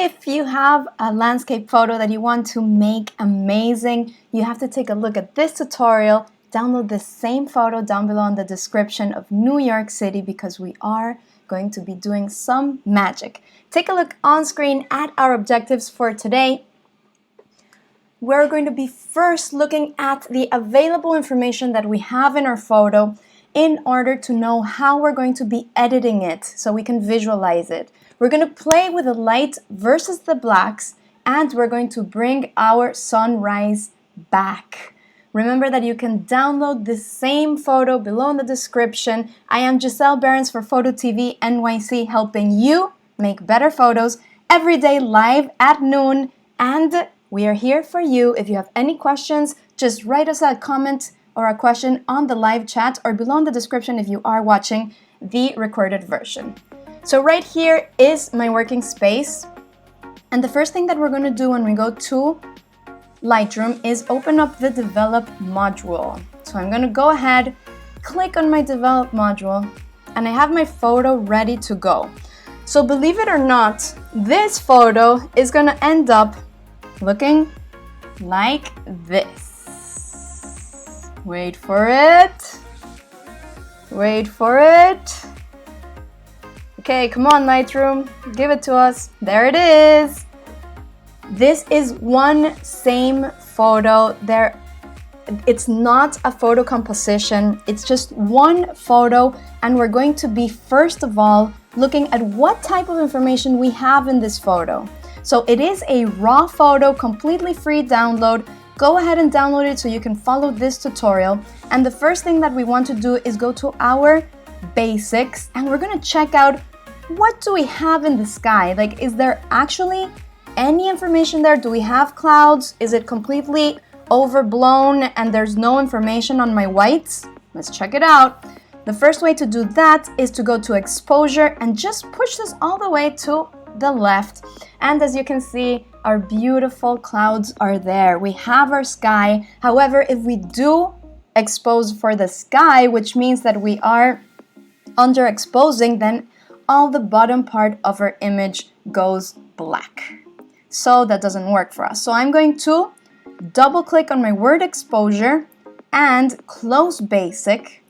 If you have a landscape photo that you want to make amazing, you have to take a look at this tutorial, download the same photo down below in the description of New York City because we are going to be doing some magic. Take a look on screen at our objectives for today. We're going to be first looking at the available information that we have in our photo in order to know how we're going to be editing it so we can visualize it. We're going to play with the light versus the blacks, and we're going to bring our sunrise back. Remember that you can download the same photo below in the description. I am Giselle Behrens for Photo TV NYC, helping you make better photos every day live at noon, and we are here for you. If you have any questions, just write us a comment or a question on the live chat or below in the description if you are watching the recorded version. So right here is my working space, and the first thing that we're going to do when we go to Lightroom is open up the Develop module. So I'm going to go ahead, click on my Develop module, and I have my photo ready to go. So believe it or not, this photo is going to end up looking like this. Wait for it. Wait for it. Okay, come on Lightroom, give it to us. There it is. This is one same photo. It's not a photo composition, it's just one photo, and we're going to be first of all looking at what type of information we have in this photo. So it is a raw photo, completely free download. Go ahead and download it so you can follow this tutorial. And the first thing that we want to do is go to our basics, and we're going to check out what do we have in the sky. Like, is there actually any information there? Do we have clouds? Is it completely overblown and there's no information on my whites? Let's check it out. The first way to do that is to go to exposure and just push this all the way to the left. And as you can see, our beautiful clouds are there. We have our sky. However, if we do expose for the sky, which means that we are underexposing, then all the bottom part of our image goes black. So that doesn't work for us. So I'm going to double click on my word exposure and close basic.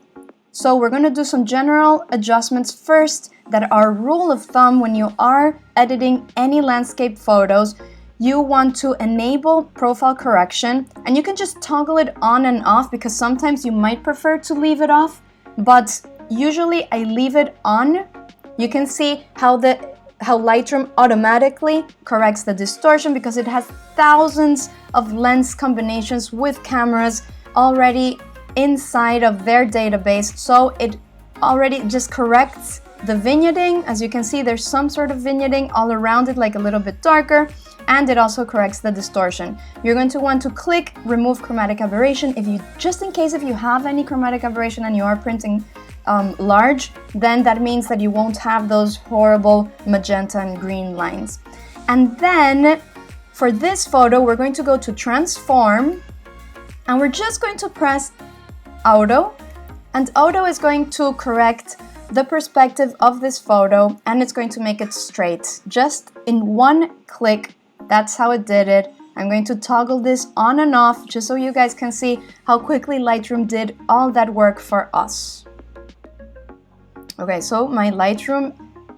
So we're going to do some general adjustments first that are rule of thumb when you are editing any landscape photos. You want to enable profile correction, and you can just toggle it on and off because sometimes you might prefer to leave it off, but usually I leave it on. You can see how Lightroom automatically corrects the distortion because it has thousands of lens combinations with cameras already inside of their database. So it already just corrects the vignetting. As you can see, there's some sort of vignetting all around it, like a little bit darker, and it also corrects the distortion. You're going to want to click Remove Chromatic Aberration just in case if you have any chromatic aberration and you are printing large, then that means that you won't have those horrible magenta and green lines. And then for this photo, we're going to go to Transform, and we're just going to press Auto, and Auto is going to correct the perspective of this photo, and it's going to make it straight just in one click. That's how it did it. I'm going to toggle this on and off just so you guys can see how quickly Lightroom did all that work for us. Okay, so my Lightroom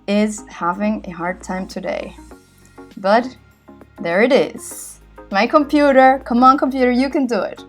is having a hard time today, but there it is. My computer, come on computer, you can do it.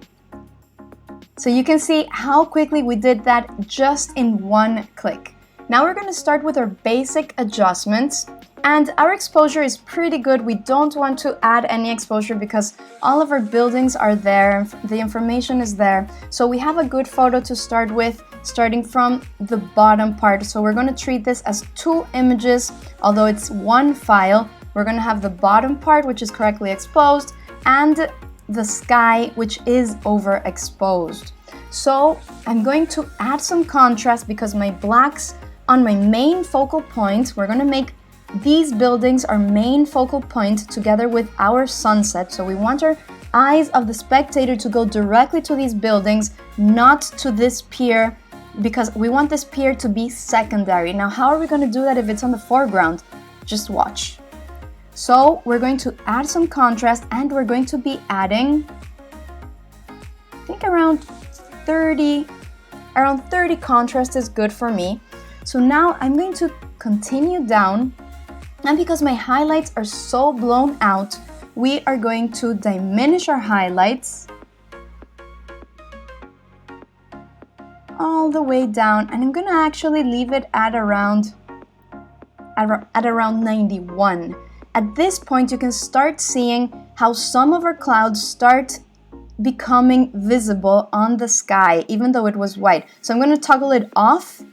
So you can see how quickly we did that just in one click. Now we're going to start with our basic adjustments, and our exposure is pretty good. We don't want to add any exposure because all of our buildings are there, the information is there. So we have a good photo to start with, starting from the bottom part. So we're going to treat this as two images, although it's one file. We're going to have the bottom part, which is correctly exposed, and the sky, which is overexposed. So I'm going to add some contrast because my blacks on my main focal point, we're going to make these buildings our main focal point together with our sunset. So we want our eyes of the spectator to go directly to these buildings, not to this pier, because we want this pier to be secondary. Now, how are we going to do that if it's on the foreground? Just watch. So we're going to add some contrast, and we're going to be adding, I think around 30 contrast is good for me. So now I'm going to continue down, and because my highlights are so blown out, we are going to diminish our highlights all the way down, and I'm gonna actually leave it at around 91. At this point, you can start seeing how some of our clouds start becoming visible on the sky, even though it was white. So I'm going to toggle it off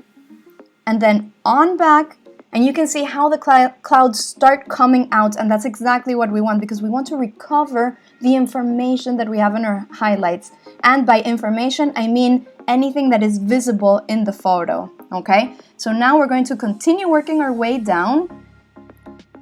and then on back, and you can see how the clouds start coming out, and that's exactly what we want, because we want to recover the information that we have in our highlights. And by information, I mean anything that is visible in the photo, okay? So now we're going to continue working our way down,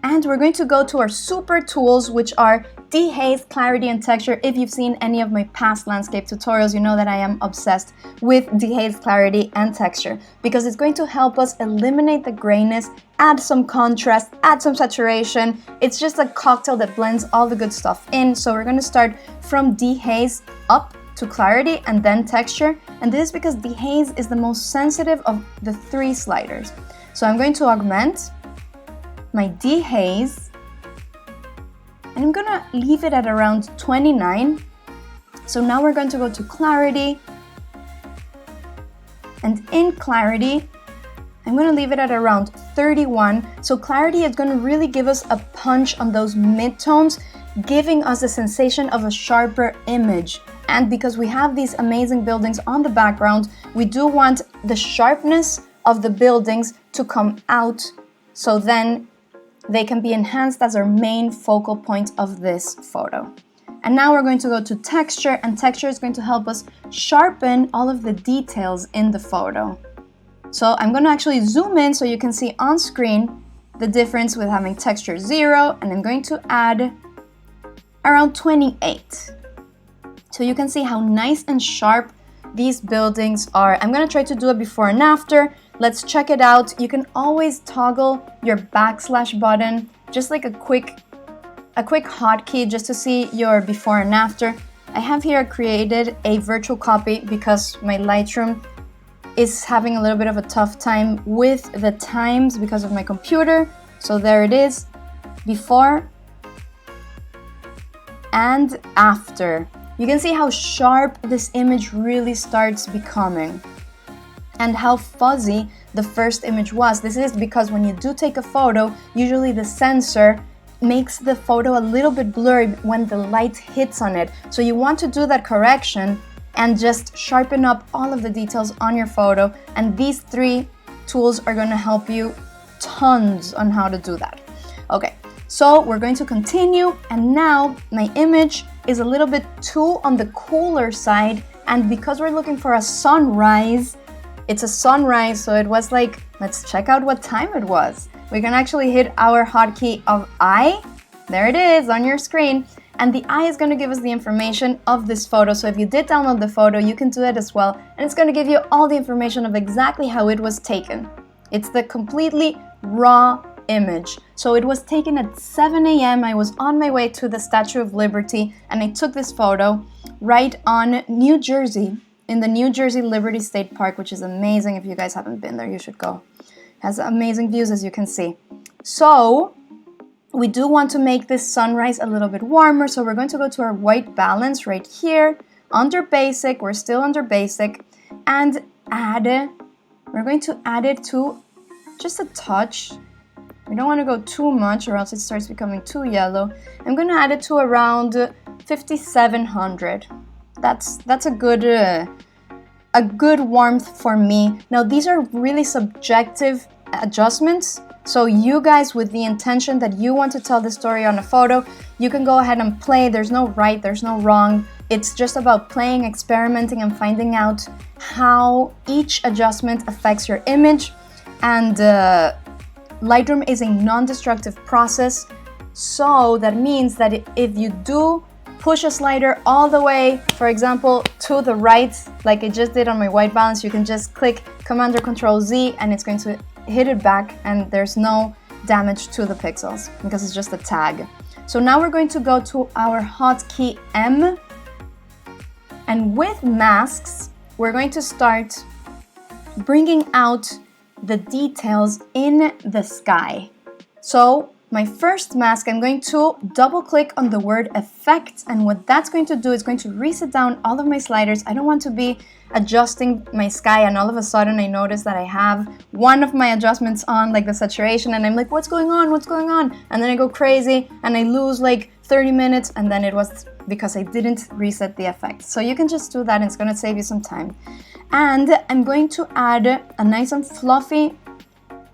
and we're going to go to our super tools, which are dehaze, clarity, and texture. If you've seen any of my past landscape tutorials, you know that I am obsessed with dehaze, clarity, and texture, because it's going to help us eliminate the grayness, add some contrast, add some saturation. It's just a cocktail that blends all the good stuff in. So we're going to start from dehaze up to clarity and then texture. And this is because dehaze is the most sensitive of the 3 sliders. So I'm going to augment my dehaze, and I'm gonna leave it at around 29. So now we're going to go to clarity, and in clarity, I'm gonna leave it at around 31. So clarity is gonna really give us a punch on those midtones, giving us a sensation of a sharper image. And because we have these amazing buildings on the background, we do want the sharpness of the buildings to come out, so then they can be enhanced as our main focal point of this photo. And now we're going to go to texture, and texture is going to help us sharpen all of the details in the photo. So I'm going to actually zoom in so you can see on screen the difference with having texture 0, and I'm going to add around 28. So you can see how nice and sharp these buildings are. I'm going to try to do a before and after. Let's check it out. You can always toggle your backslash button, just like a quick hotkey, just to see your before and after. I have here created a virtual copy because my Lightroom is having a little bit of a tough time with the times because of my computer. So there it is, before and after. You can see how sharp this image really starts becoming, and how fuzzy the first image was. This is because when you do take a photo, usually the sensor makes the photo a little bit blurry when the light hits on it. So you want to do that correction and just sharpen up all of the details on your photo. And these 3 tools are going to help you tons on how to do that. Okay, so we're going to continue, and now my image is a little bit too on the cooler side, and because we're looking for a sunrise, it's a sunrise, so it was like, let's check out what time it was. We can actually hit our hotkey of I. There it is on your screen. And the I is going to give us the information of this photo. So if you did download the photo, you can do it as well. And it's going to give you all the information of exactly how it was taken. It's the completely raw image. So it was taken at 7 a.m. I was on my way to the Statue of Liberty, and I took this photo right on New Jersey, in the New Jersey Liberty State Park, which is amazing. If you guys haven't been there, you should go. It has amazing views, as you can see. So we do want to make this sunrise a little bit warmer, so we're going to go to our white balance right here, under basic. We're still under basic, and we're going to add it to just a touch. We don't want to go too much or else it starts becoming too yellow. I'm going to add it to around 5700. That's a good warmth for me. Now these are really subjective adjustments, so you guys, with the intention that you want to tell the story on a photo, you can go ahead and play. There's no right, there's no wrong. It's just about playing, experimenting, and finding out how each adjustment affects your image. And Lightroom is a non-destructive process, so that means that if you do push a slider all the way, for example, to the right, like I just did on my white balance, you can just click Command or Control Z and it's going to hit it back, and there's no damage to the pixels because it's just a tag. So now we're going to go to our hotkey M, and with masks, we're going to start bringing out the details in the sky. So my first mask, I'm going to double click on the word effect, and what that's going to do is going to reset down all of my sliders. I don't want to be adjusting my sky and all of a sudden I notice that I have one of my adjustments on, like the saturation, and I'm like, what's going on? What's going on? And then I go crazy and I lose like 30 minutes, and then it was because I didn't reset the effect. So you can just do that and it's going to save you some time. And I'm going to add a nice and fluffy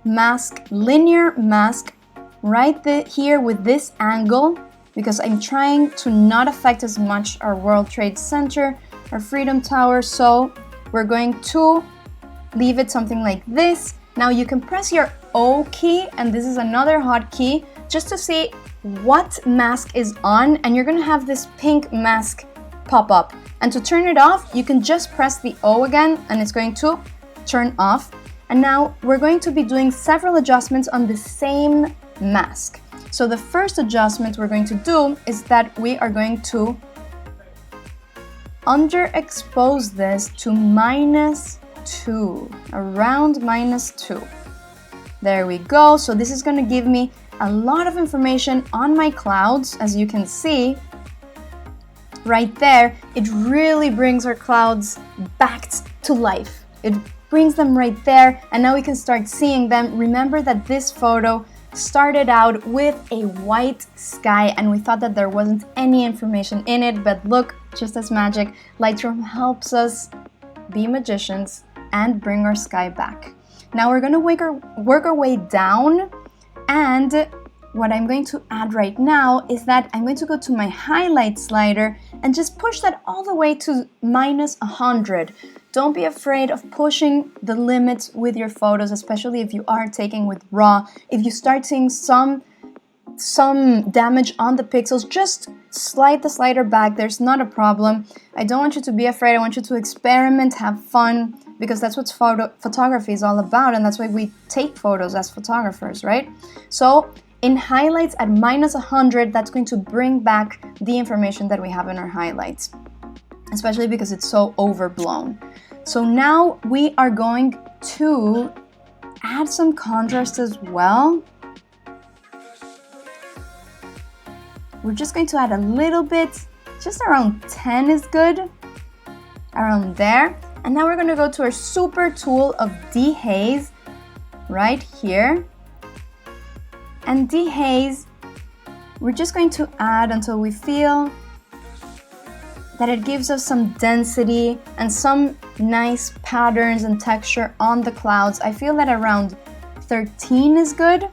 mask, linear mask, right here with this angle, because I'm trying to not affect as much our World Trade Center, our Freedom Tower. So we're going to leave it something like this. Now you can press your O key, and this is another hotkey, just to see what mask is on, and you're gonna have this pink mask pop up. And to turn it off, you can just press the O again and it's going to turn off. And now we're going to be doing several adjustments on the same mask. So the first adjustment we're going to do is that we are going to underexpose this to -2, around -2. There we go. So this is going to give me a lot of information on my clouds, as you can see right there. It really brings our clouds back to life. It brings them right there, and now we can start seeing them. Remember that this photo started out with a white sky and we thought that there wasn't any information in it, but look, just as magic, Lightroom helps us be magicians and bring our sky back. Now we're going to work our way down, and what I'm going to add right now is that I'm going to go to my highlight slider and just push that all the way to -100. Don't be afraid of pushing the limits with your photos, especially if you are taking with RAW. If you start seeing some damage on the pixels, just slide the slider back. There's not a problem. I don't want you to be afraid. I want you to experiment, have fun, because that's what photography is all about, and that's why we take photos as photographers, right? So in highlights at -100, that's going to bring back the information that we have in our highlights, especially because it's so overblown. So now we are going to add some contrast as well. We're just going to add a little bit, just around 10 is good, around there. And now we're going to go to our super tool of dehaze right here. And dehaze, we're just going to add until we feel that it gives us some density and some nice patterns and texture on the clouds. I feel that around 13 is good.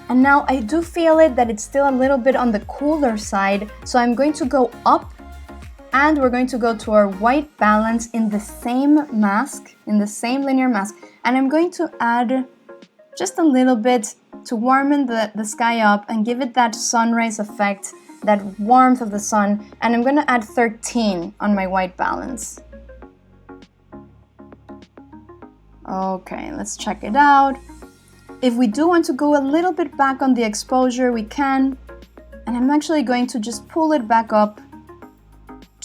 And now I do feel it that it's still a little bit on the cooler side, so I'm going to go up and we're going to go to our white balance in the same mask, in the same linear mask, and I'm going to add just a little bit to warm the sky up and give it that sunrise effect, that warmth of the sun, and I'm going to add 13 on my white balance. Okay, let's check it out. If we do want to go a little bit back on the exposure, we can, and I'm actually going to just pull it back up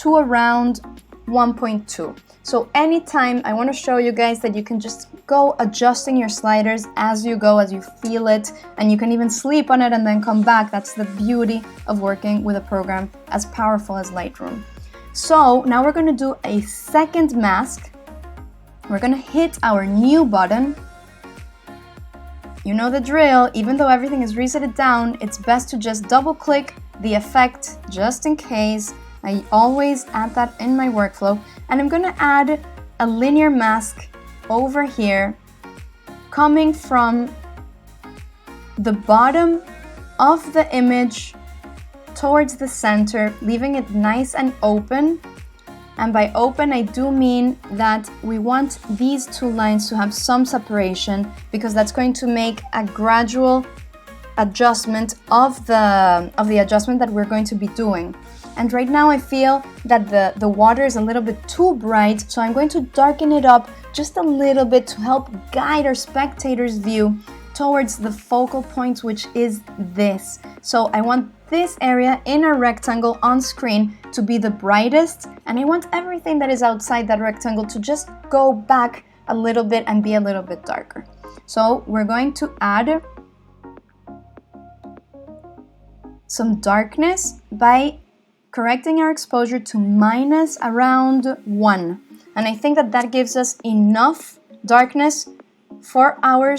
to around 1.2. So anytime, I want to show you guys that you can just go adjusting your sliders as you go, as you feel it, and you can even sleep on it and then come back. That's the beauty of working with a program as powerful as Lightroom. So now we're going to do a second mask. We're going to hit our new button. You know the drill. Even though everything is resetted down, it's best to just double click the effect just in case. I always add that in my workflow. And I'm going to add a linear mask over here, coming from the bottom of the image towards the center, leaving it nice and open. And by open, I do mean that we want these two lines to have some separation, because that's going to make a gradual adjustment of the adjustment that we're going to be doing. And right now I feel that the water is a little bit too bright, so I'm going to darken it up just a little bit to help guide our spectator's view towards the focal point, which is this. So I want this area in a rectangle on screen to be the brightest, and I want everything that is outside that rectangle to just go back a little bit and be a little bit darker. So we're going to add some darkness by correcting our exposure to minus around 1. And I think that that gives us enough darkness for our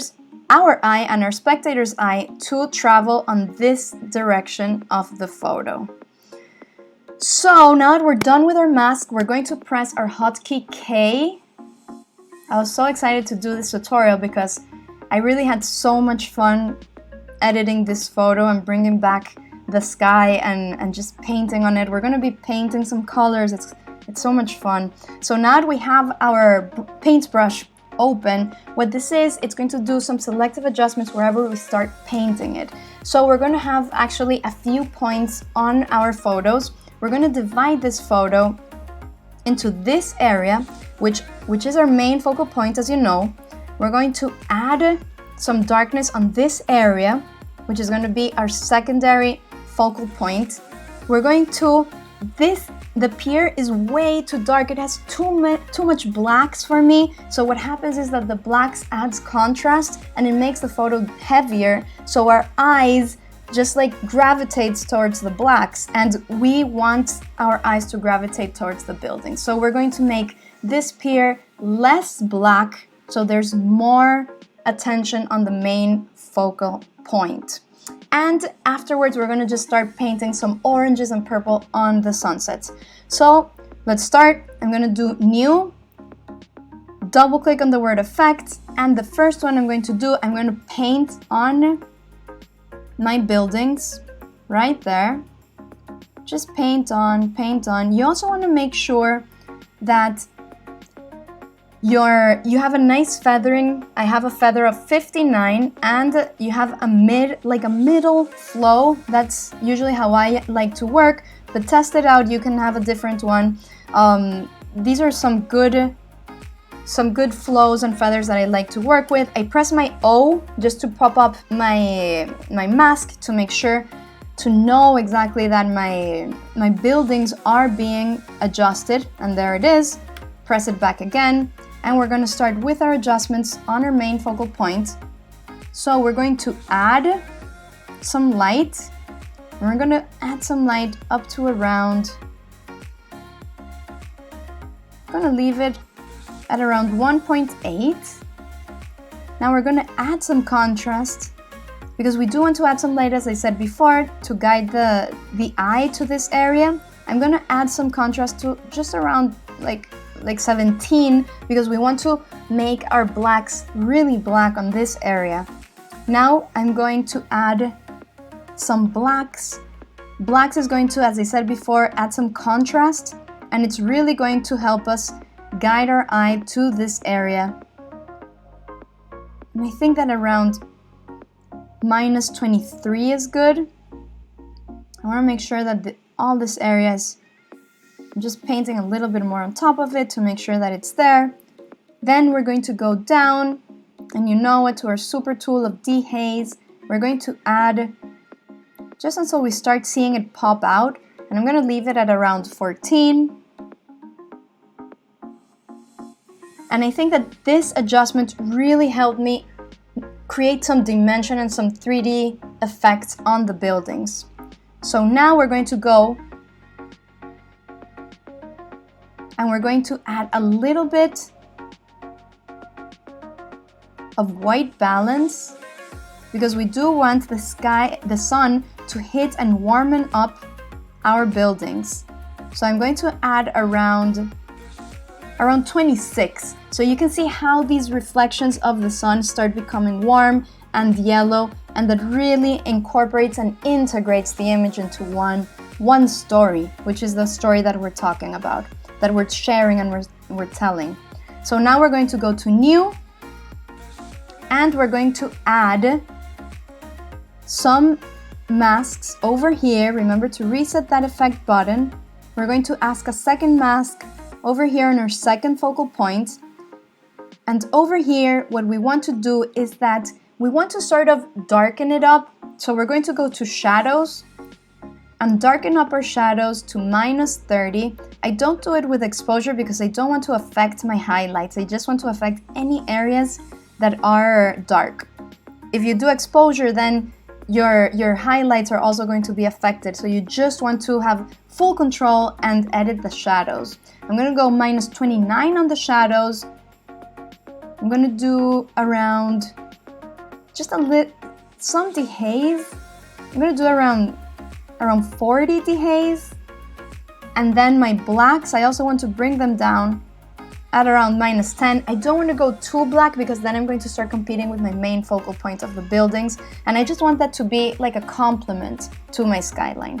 eye and our spectator's eye to travel on this direction of the photo. So now that we're done with our mask, we're going to press our hotkey K. I was so excited to do this tutorial because I really had so much fun editing this photo and bringing back the sky and just painting on it. We're going to be painting some colors. It's so much fun. So now that we have our paintbrush open, what this is, it's going to do some selective adjustments wherever we start painting it. So we're going to have actually a few points on our photos. We're going to divide this photo into this area, which is our main focal point, as you know. We're going to add some darkness on this area, which is going to be our secondary focal point. We're going to, the pier is way too dark. It has too much blacks for me. So what happens is that the blacks adds contrast and it makes the photo heavier. So our eyes just like gravitates towards the blacks, and we want our eyes to gravitate towards the building. So we're going to make this pier less black, so there's more attention on the main focal point. And afterwards, we're going to just start painting some oranges and purple on the sunsets. So let's start. I'm going to do new, double click on the word effect, and the first one I'm going to do, I'm going to paint on my buildings right there. Just paint on. You also want to make sure that you have a nice feathering. I have a feather of 59, and you have a middle flow. That's usually how I like to work, but test it out. You can have a different one. These are some good flows and feathers that I like to work with. I press my O just to pop up my mask to make sure to know exactly that my buildings are being adjusted, and there it is. Press it back again. And we're going to start with our adjustments on our main focal point. So we're going to add some light. And we're going to add some light up to around, I'm going to leave it at around 1.8. Now we're going to add some contrast because we do want to add some light, as I said before, to guide the eye to this area. I'm going to add some contrast to just around like 17 because we want to make our blacks really black on this area. Now I'm going to add some blacks. Blacks is going to, as I said before, add some contrast, and it's really going to help us guide our eye to this area. And I think that around minus 23 is good. I want to make sure that all this area is, I'm just painting a little bit more on top of it to make sure that it's there. Then we're going to go down, and you know it, to our super tool of dehaze. We're going to add, just until we start seeing it pop out, and I'm going to leave it at around 14. And I think that this adjustment really helped me create some dimension and some 3D effects on the buildings. So now we're going to go and we're going to add a little bit of white balance because we do want the sun to hit and warm up our buildings. So I'm going to add around 26. So you can see how these reflections of the sun start becoming warm and yellow, and that really incorporates and integrates the image into one story, which is the story that we're talking about, that we're sharing and we're telling. So now we're going to go to new, and we're going to add some masks over here. Remember to reset that effect button. We're going to ask a second mask over here on our second focal point. And over here, what we want to do is that we want to sort of darken it up. So we're going to go to shadows and darken up our shadows to -30. I don't do it with exposure because I don't want to affect my highlights. I just want to affect any areas that are dark. If you do exposure, then your highlights are also going to be affected. So you just want to have full control and edit the shadows. I'm going to go -29 on the shadows. I'm going to do around just some dehaze. I'm going to do around 40 dehaze. And then my blacks, I also want to bring them down at around -10. I don't want to go too black because then I'm going to start competing with my main focal point of the buildings. And I just want that to be like a complement to my skyline.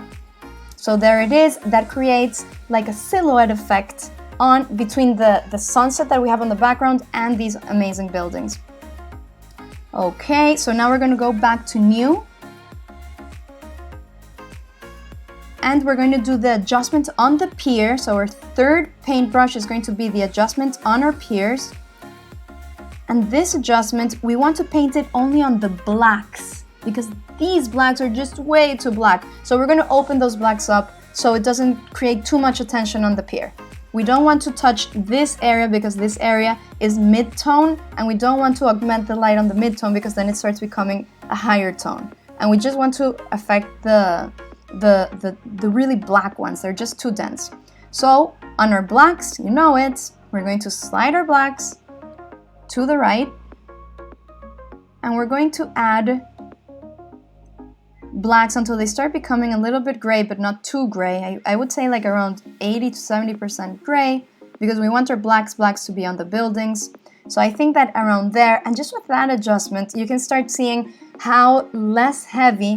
So there it is. That creates like a silhouette effect on between the sunset that we have on the background and these amazing buildings. Okay, so now we're going to go back to new. And we're going to do the adjustment on the pier. So our third paintbrush is going to be the adjustment on our piers. And this adjustment, we want to paint it only on the blacks because these blacks are just way too black. So we're going to open those blacks up so it doesn't create too much attention on the pier. We don't want to touch this area because this area is mid-tone, and we don't want to augment the light on the mid-tone because then it starts becoming a higher tone. And we just want to affect the really black ones. They're just too dense. So on our blacks, you know it, we're going to slide our blacks to the right, and we're going to add blacks until they start becoming a little bit gray, but not too gray. I would say like around 80 to 70% gray, because we want our blacks to be on the buildings. So I think that around there, and just with that adjustment, you can start seeing how less heavy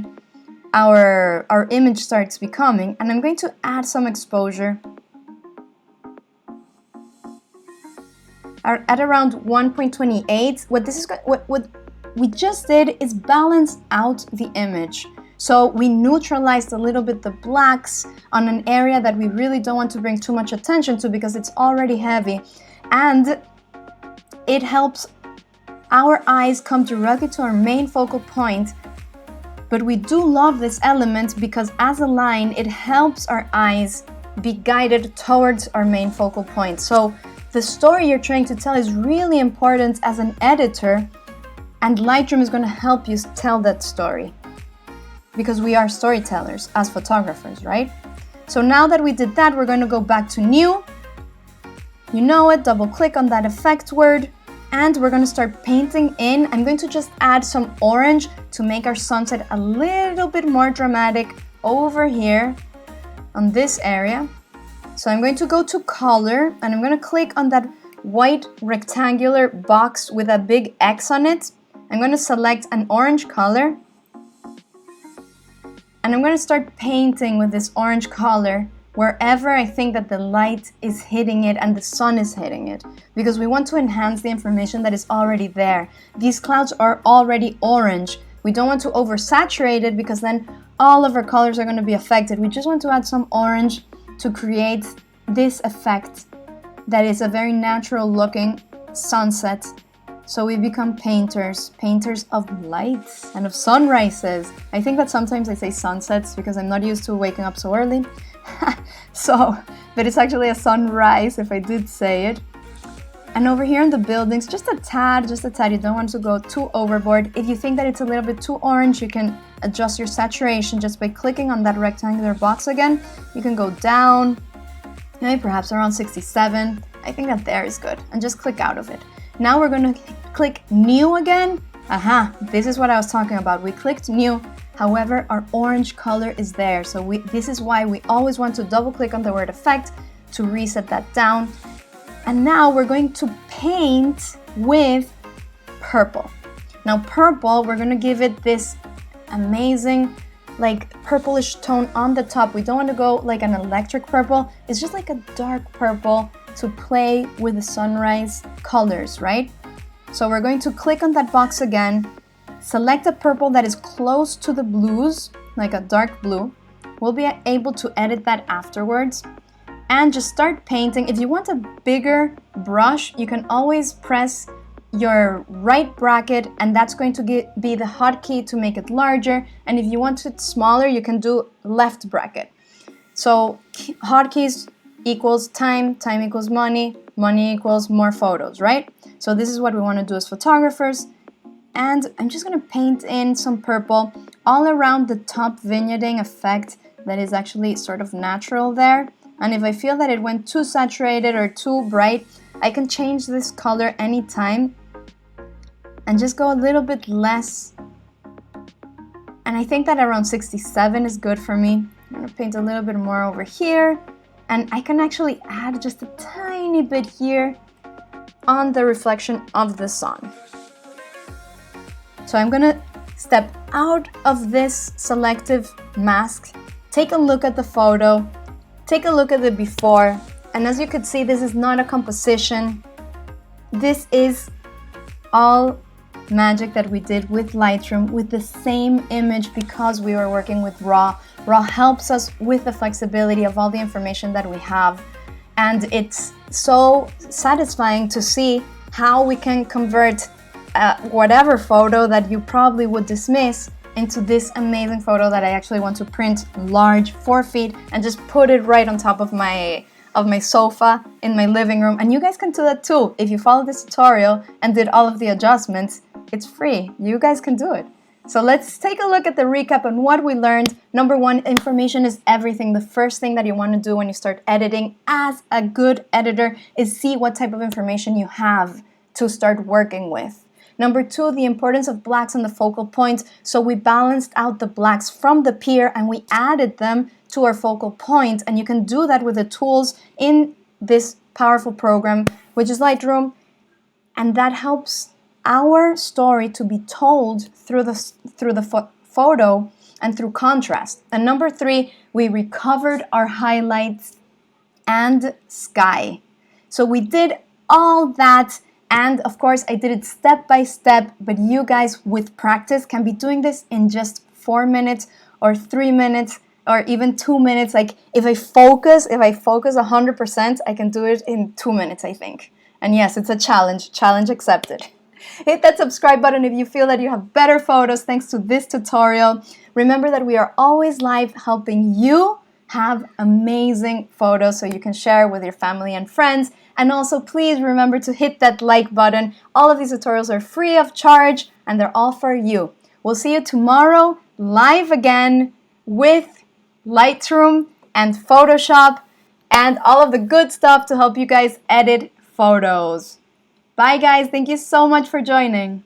our image starts becoming. And I'm going to add some exposure at around 1.28. What we just did is balance out the image. So we neutralized a little bit the blacks on an area that we really don't want to bring too much attention to because it's already heavy, and it helps our eyes come directly to our main focal point. But we do love this element because as a line, it helps our eyes be guided towards our main focal point. So the story you're trying to tell is really important as an editor, and Lightroom is going to help you tell that story because we are storytellers as photographers, right? So now that we did that, we're going to go back to new. You know it, double click on that effect word, and we're going to start painting in. I'm going to just add some orange to make our sunset a little bit more dramatic over here on this area. So I'm going to go to color, and I'm going to click on that white rectangular box with a big X on it. I'm going to select an orange color, and I'm going to start painting with this orange color wherever I think that the light is hitting it and the sun is hitting it, because we want to enhance the information that is already there. These clouds are already orange. We don't want to oversaturate it because then all of our colors are going to be affected. We just want to add some orange to create this effect that is a very natural looking sunset. So we become painters of lights and of sunrises. I think that sometimes I say sunsets because I'm not used to waking up so early. But it's actually a sunrise if I did say it. And over here in the buildings, just a tad, you don't want to go too overboard. If you think that it's a little bit too orange, you can adjust your saturation just by clicking on that rectangular box again. You can go down, maybe perhaps around 67. I think that there is good, and just click out of it. Now we're going to click new again. This is what I was talking about. We clicked new. However, our orange color is there. So this is why we always want to double click on the word effect to reset that down. And now we're going to paint with purple. Now purple, we're going to give it this amazing like purplish tone on the top. We don't want to go like an electric purple. It's just like a dark purple to play with the sunrise colors, right? So we're going to click on that box again, select a purple that is close to the blues, like a dark blue. We'll be able to edit that afterwards and just start painting. If you want a bigger brush, you can always your right bracket, and that's going to be the hotkey to make it larger. And if you want it smaller, you can do left bracket. So hotkeys equals time, time equals money, money equals more photos, right? So this is what we want to do as photographers. And I'm just going to paint in some purple all around the top vignetting effect that is actually sort of natural there. And if I feel that it went too saturated or too bright, I can change this color anytime and just go a little bit less. And I think that around 67 is good for me. I'm going to paint a little bit more over here. And I can actually add just a tiny bit here on the reflection of the sun. So I'm going to step out of this selective mask, take a look at the photo, take a look at the before, and as you could see, this is not a composition. This is all magic that we did with Lightroom with the same image because we were working with RAW. RAW helps us with the flexibility of all the information that we have, and it's so satisfying to see how we can convert whatever photo that you probably would dismiss into this amazing photo that I actually want to print large, 4 feet, and just put it right on top of my sofa in my living room. And you guys can do that too. If you follow this tutorial and did all of the adjustments, it's free. You guys can do it. So let's take a look at the recap on what we learned. Number 1, information is everything. The first thing that you want to do when you start editing as a good editor is see what type of information you have to start working with. Number 2, the importance of blacks on the focal point. So we balanced out the blacks from the pier and we added them to our focal point. And you can do that with the tools in this powerful program, which is Lightroom. And that helps our story to be told through the photo and through contrast. And number 3, we recovered our highlights and sky. So we did all that. And of course, I did it step by step, but you guys with practice can be doing this in just 4 minutes or 3 minutes or even 2 minutes. Like if I focus 100%, I can do it in 2 minutes, I think. And yes, it's a challenge accepted. Hit that subscribe button if you feel that you have better photos thanks to this tutorial. Remember that we are always live helping you have amazing photos so you can share with your family and friends. And also, please remember to hit that like button. All of these tutorials are free of charge and they're all for you. We'll see you tomorrow live again with Lightroom and Photoshop and all of the good stuff to help you guys edit photos. Bye guys, thank you so much for joining.